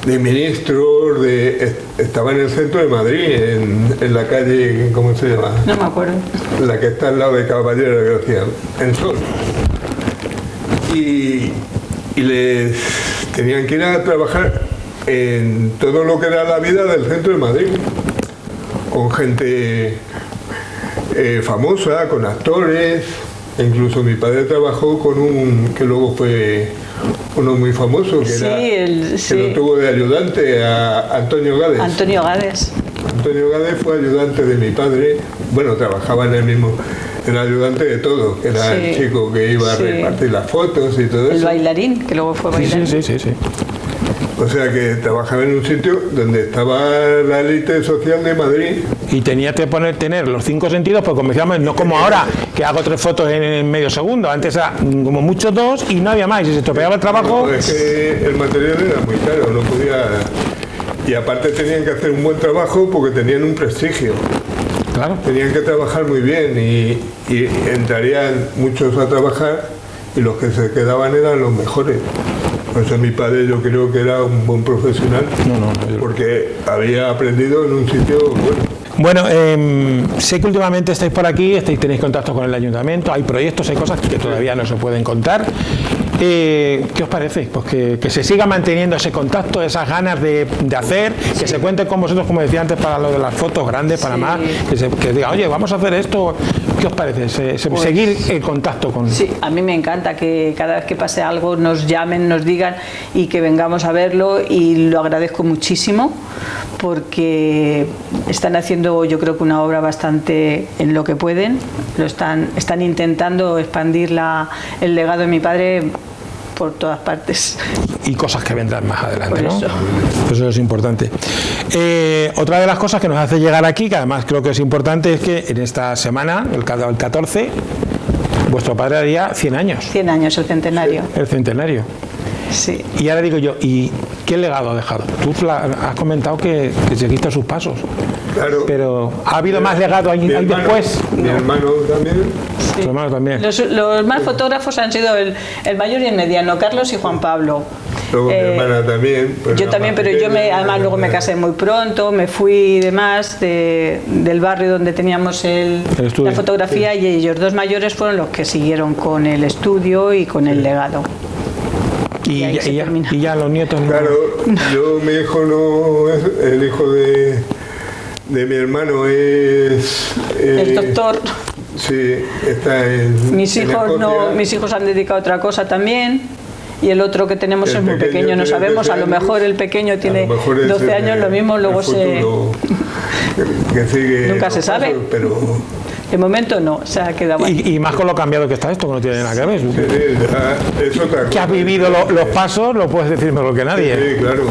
de ministros, estaba en el centro de Madrid, en la calle, ¿cómo se llama? No me acuerdo. La que está al lado de Caballero de Gracia, en Sol. Y les tenían que ir a trabajar en todo lo que era la vida del centro de Madrid, con gente famosa, con actores, Incluso mi padre trabajó con un que luego fue uno muy famoso, que lo tuvo de ayudante, a Antonio Gades. Antonio Gades. Antonio Gades fue ayudante de mi padre, bueno, trabajaba en el mismo, era ayudante de todo, era el chico que iba a repartir las fotos y todo eso. El bailarín, que luego fue bailarín. Sí. O sea que trabajaba en un sitio donde estaba la élite social de Madrid. Y tenías que tener los 5 sentidos, pues como decíamos, no como ahora, que hago 3 fotos en medio segundo. Antes era como mucho 2 y no había más. Y si se estropeaba el trabajo... No, es que el material era muy caro, no podía... Y aparte tenían que hacer un buen trabajo porque tenían un prestigio. Claro. Tenían que trabajar muy bien y entrarían muchos a trabajar y los que se quedaban eran los mejores. Por eso mi padre yo creo que era un buen profesional, porque había aprendido en un sitio bueno. Bueno, sé que últimamente estáis por aquí, tenéis contacto con el ayuntamiento, hay proyectos, hay cosas que todavía no se pueden contar. ¿Qué os parece? Pues que se siga manteniendo ese contacto, esas ganas de hacer, que se cuente con vosotros, como decía antes, para lo de las fotos grandes, para más, que diga, oye, vamos a hacer esto. ¿Qué os parece? Seguir el contacto con... Sí, a mí me encanta que cada vez que pase algo nos llamen, nos digan y que vengamos a verlo, y lo agradezco muchísimo porque están haciendo, yo creo que una obra bastante en lo que pueden, están intentando expandir el legado de mi padre por todas partes. Y cosas que vendrán más adelante, por ¿no? eso. Eso es importante. Otra de las cosas que nos hace llegar aquí, que además creo que es importante, es que en esta semana, el 14, vuestro padre haría 100 años. 100 años, el centenario. El centenario. Sí. Y ahora digo yo, ¿y qué legado ha dejado? Tú has comentado que seguiste sus pasos. Claro. Pero ¿ha habido más legado ahí después? Mi hermano también. Sí. Tu hermano también. Los más fotógrafos han sido el mayor y el mediano, Carlos y Juan Pablo. Luego mi hermana también. Yo también, pero yo además luego me casé muy pronto, me fui demás del barrio donde teníamos la fotografía, y ellos dos mayores fueron los que siguieron con el estudio y con el legado. Y ya los nietos no. Claro, yo, mi hijo no es, el hijo de mi hermano es doctor. Sí, está en mis hijos han dedicado a otra cosa también, y el otro que tenemos es muy pequeño, no sabemos, a lo mejor el pequeño tiene 12 años, lo mismo luego que sigue, nunca se sabe, pero de momento no, se ha quedado ahí. Y más con lo cambiado que está esto, que no tiene nada que ver. Es otra cosa. Que has vivido los pasos, lo puedes decir mejor que nadie. Sí, claro.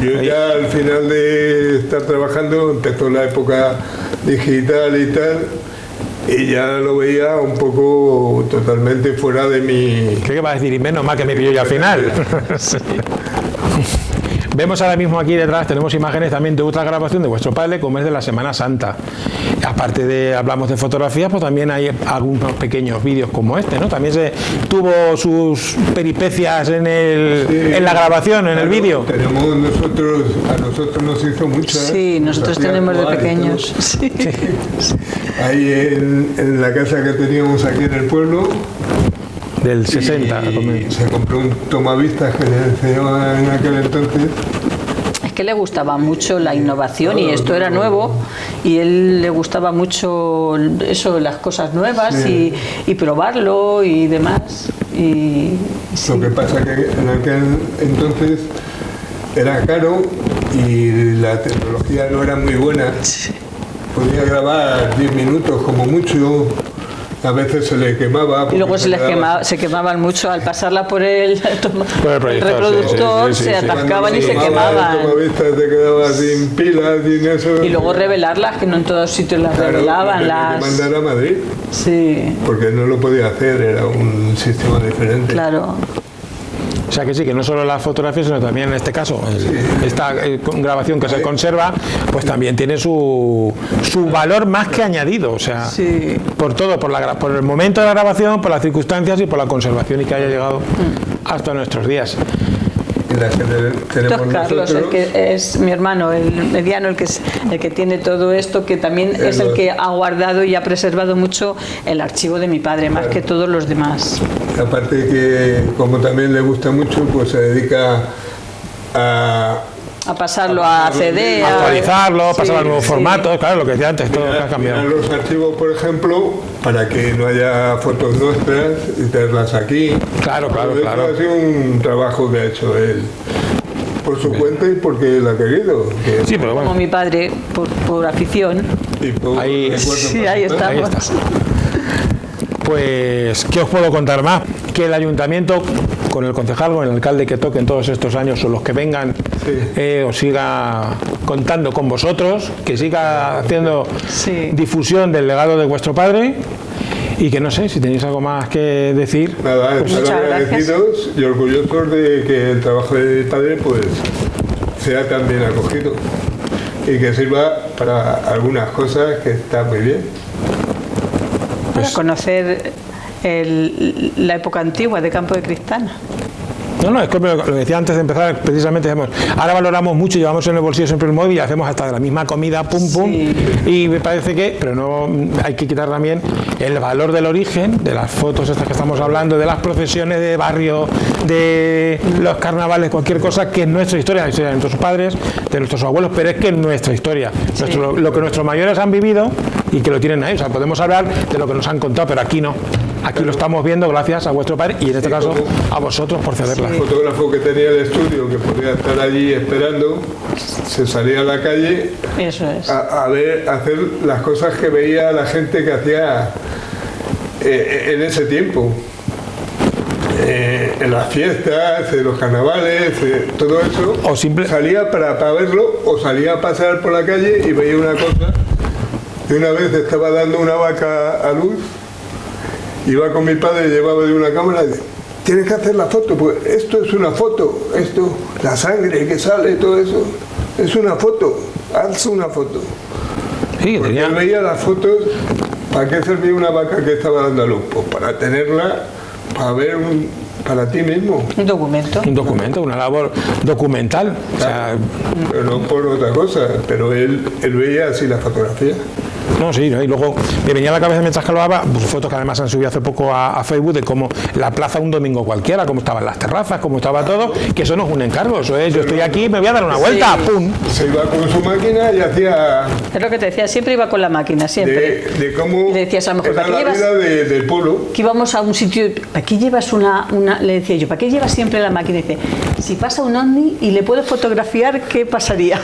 Yo ya al final de estar trabajando empezó la época digital y tal, y ya lo veía un poco totalmente fuera de mi... ¿Qué va a decir? Y menos mal que me pilló ya al final. Sí. Vemos ahora mismo aquí detrás, tenemos imágenes también de otra grabación de vuestro padre, como es de la Semana Santa. Aparte de, hablamos de fotografías, pues también hay algunos pequeños vídeos como este, ¿no? También tuvo sus peripecias en la grabación, en el vídeo. Tenemos a nosotros nos hizo mucho. Sí, nosotros tenemos de pequeños. Sí. Ahí en la casa que teníamos aquí en el pueblo. Del 60. Y se compró un tomavistas que le enseñaba en aquel entonces. Es que le gustaba mucho la innovación, y esto era nuevo, y él le gustaba mucho eso, las cosas nuevas, y probarlo y demás. Y, sí. Lo que pasa que en aquel entonces era caro y la tecnología no era muy buena. Sí. Podía grabar 10 minutos como mucho. A veces se le quemaba. Y luego se quemaban mucho al pasarla por el reproductor, se atascaban y se quemaban. Se quedaba sin pilas, sin eso. Y luego revelarlas, que no en todos sitios las revelaban. Las mandar a Madrid. Sí. Porque no lo podía hacer, era un sistema diferente. Claro. O sea que sí, que no solo las fotografías, sino también en este caso, esta grabación que se conserva, pues también tiene su valor más que añadido. O sea, por todo, por el momento de la grabación, por las circunstancias y por la conservación, y que haya llegado hasta nuestros días. Tenemos Carlos, el que es mi hermano, el mediano, el que tiene todo esto, que también es el que ha guardado y ha preservado mucho el archivo de mi padre, más que todos los demás. Aparte que, como también le gusta mucho, pues se dedica a a pasarlo a CD, actualizarlo, pasar a nuevos sí. formatos, claro, lo que decía antes, todo ha cambiado. Mirar los archivos, por ejemplo, para que no haya fotos nuestras y tenerlas aquí. Claro. Ha sido un trabajo que ha hecho él por su cuenta y porque él ha querido. Sí, pero bueno. Como mi padre, por afición. Y por Ahí- recuerdo Sí, ahí personal. Ahí estamos. está. Pues, ¿qué os puedo contar más? Que el ayuntamiento, con el concejal, con el alcalde que toque en todos estos años, o los que vengan, os siga contando con vosotros, que siga haciendo Sí. difusión del legado de vuestro padre, y que no sé, si tenéis algo más que decir. Nada, Pues estar muchas agradecidos y orgullosos de que el trabajo de mi padre pues sea tan bien acogido y que sirva para algunas cosas que está muy bien. Para conocer la época antigua de Campo de Cristana. No, es que lo que decía antes de empezar, precisamente decimos, ahora valoramos mucho, llevamos en el bolsillo siempre el móvil y hacemos hasta de la misma comida, pum, Sí. y me parece que, pero no hay que quitar también el valor del origen, de las fotos estas que estamos hablando, de las procesiones de barrio, de los carnavales, cualquier cosa que es nuestra historia, la historia de nuestros padres, de nuestros abuelos, pero es que es nuestra historia, lo que nuestros mayores han vivido y que lo tienen ahí, o sea, podemos hablar de lo que nos han contado, pero aquí no. Aquí lo estamos viendo gracias a vuestro padre y en este caso a vosotros por cederla. El fotógrafo que tenía el estudio, que podía estar allí esperando, se salía a la calle Eso es. a ver, a hacer las cosas que veía la gente que hacía en ese tiempo. En las fiestas, en los carnavales, todo eso. O salía para verlo o salía a pasear por la calle y veía una cosa. Y una vez estaba dando una vaca a luz. Iba con mi padre, llevaba de una cámara y dice, tienes que hacer la foto, pues esto es una foto, esto, la sangre que sale, todo eso, es una foto, haz una foto. Sí, Porque tenía... él veía las fotos, ¿para qué servía una vaca que estaba dando a luz? Pues para tenerla, para ver para ti mismo. Un documento. Un documento, una labor documental. O sea, Pero no por otra cosa, pero él veía así la fotografía. no, sí, ¿no? Y luego me venía a la cabeza mientras que lo hablaba, pues, fotos que además han subido hace poco a Facebook de cómo la plaza un domingo cualquiera, cómo estaban las terrazas, cómo estaba todo, que eso no es un encargo, eso es, yo estoy aquí, me voy a dar una vuelta, Sí. ¡pum! Se iba con su máquina y hacía Es lo que te decía, siempre iba con la máquina, siempre. de cómo Y le decías, a lo mejor, era ¿para qué la llevas? vida del pueblo. Que íbamos a un sitio, ¿para qué llevas le decía yo, ¿para qué llevas siempre la máquina? Y dice, si pasa un ovni y le puedo fotografiar, ¿qué pasaría?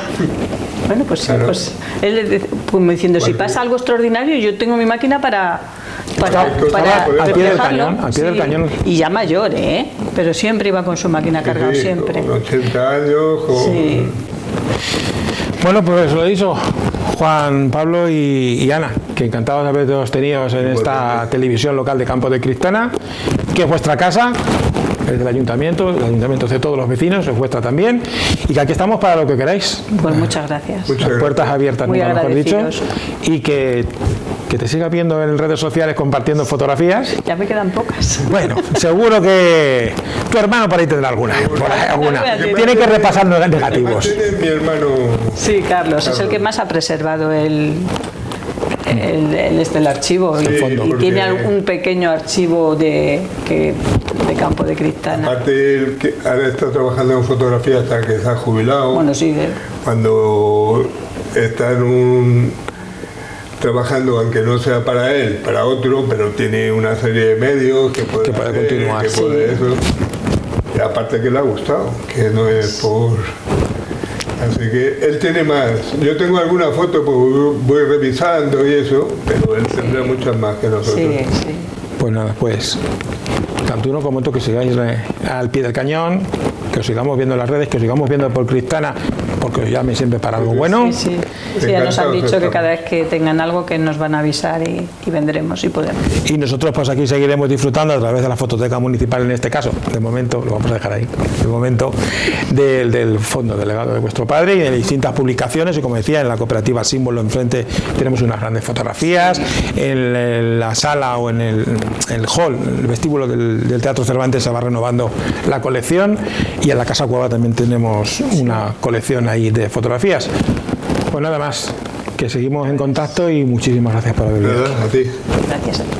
Bueno, pues, Claro. pues él como diciendo, si pasa algo extraordinario, yo tengo mi máquina para al pie del reflejarlo. cañón, al pie del cañón. Y ya mayor, ¿eh? Pero siempre iba con su máquina cargado, Sí, siempre. Con 80 años, con... Sí. Bueno, pues lo he dicho, Juan Pablo y Ana, que encantados de haberos tenido en esta televisión local de Campo de Cristana, que es vuestra casa, es del ayuntamiento, el ayuntamiento es de todos los vecinos, es vuestra también, y que aquí estamos para lo que queráis. Pues muchas gracias. Muchas Las puertas abiertas, Muy nunca mejor dicho, agradecidos. y que te sigas viendo en redes sociales compartiendo fotografías. Ya me quedan pocas. Bueno, seguro que tu hermano por ahí tendrá alguna. Por ahí alguna. Alguna Tiene que repasar los Además negativos. tiene mi hermano. Sí, Carlos, es el que más ha preservado el archivo y, fondo, y porque- tiene algún pequeño archivo de Campo de Cristana. Aparte, él que ahora está trabajando en fotografía hasta que se ha jubilado. Bueno, sí, Cuando está trabajando, aunque no sea para él, para otro, pero tiene una serie de medios que puede continuar. que puede eso. Y aparte que le ha gustado, que no es por... Así que él tiene más. Yo tengo alguna foto, pues voy revisando y eso, pero él tendrá muchas más que nosotros. sí, sí. Pues nada, pues tanto uno como otro que sigáis al pie del cañón, que os sigamos viendo en las redes, que os sigamos viendo por Cristana, porque os llame siempre para algo bueno. Sí, sí. Sí, ya nos han Encantados dicho que estamos. cada vez que tengan algo que nos van a avisar y vendremos y podemos. Y nosotros pues aquí seguiremos disfrutando a través de la fototeca municipal en este caso, de momento, lo vamos a dejar ahí, de momento del fondo del legado de vuestro padre y de distintas publicaciones, y como decía, en la cooperativa Símbolo enfrente tenemos unas grandes fotografías, en la sala o en el hall, el vestíbulo del Teatro Cervantes se va renovando la colección, y en la Casa Cueva también tenemos una colección ahí de fotografías. Pues nada más, que seguimos en contacto y muchísimas gracias por haber venido. ¿Verdad? A ti. Gracias a ti.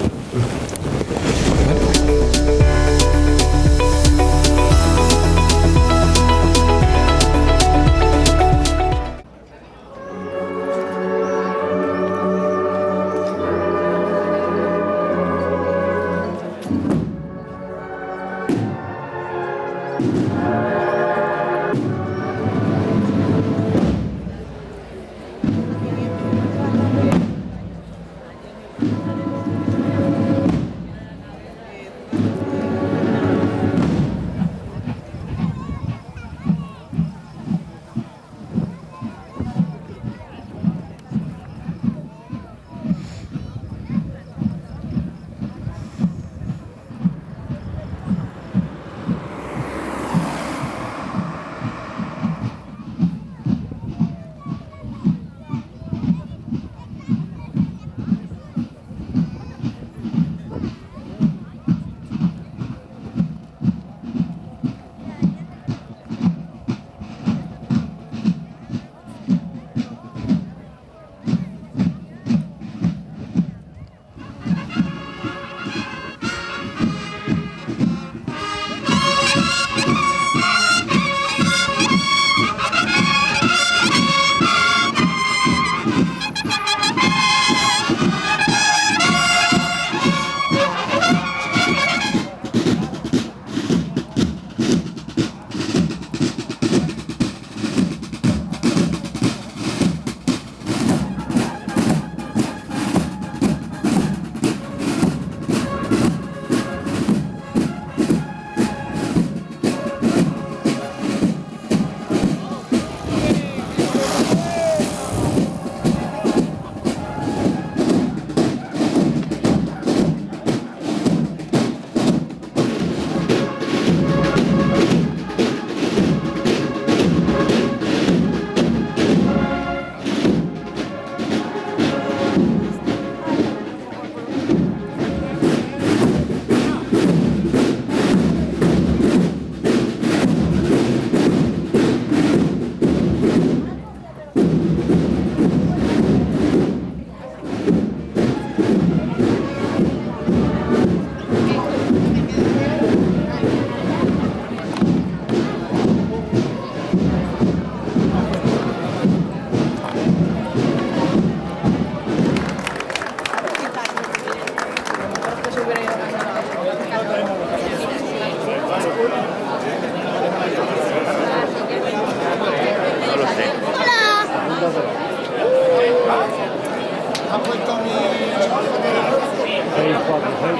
Gracias.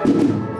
Gracias.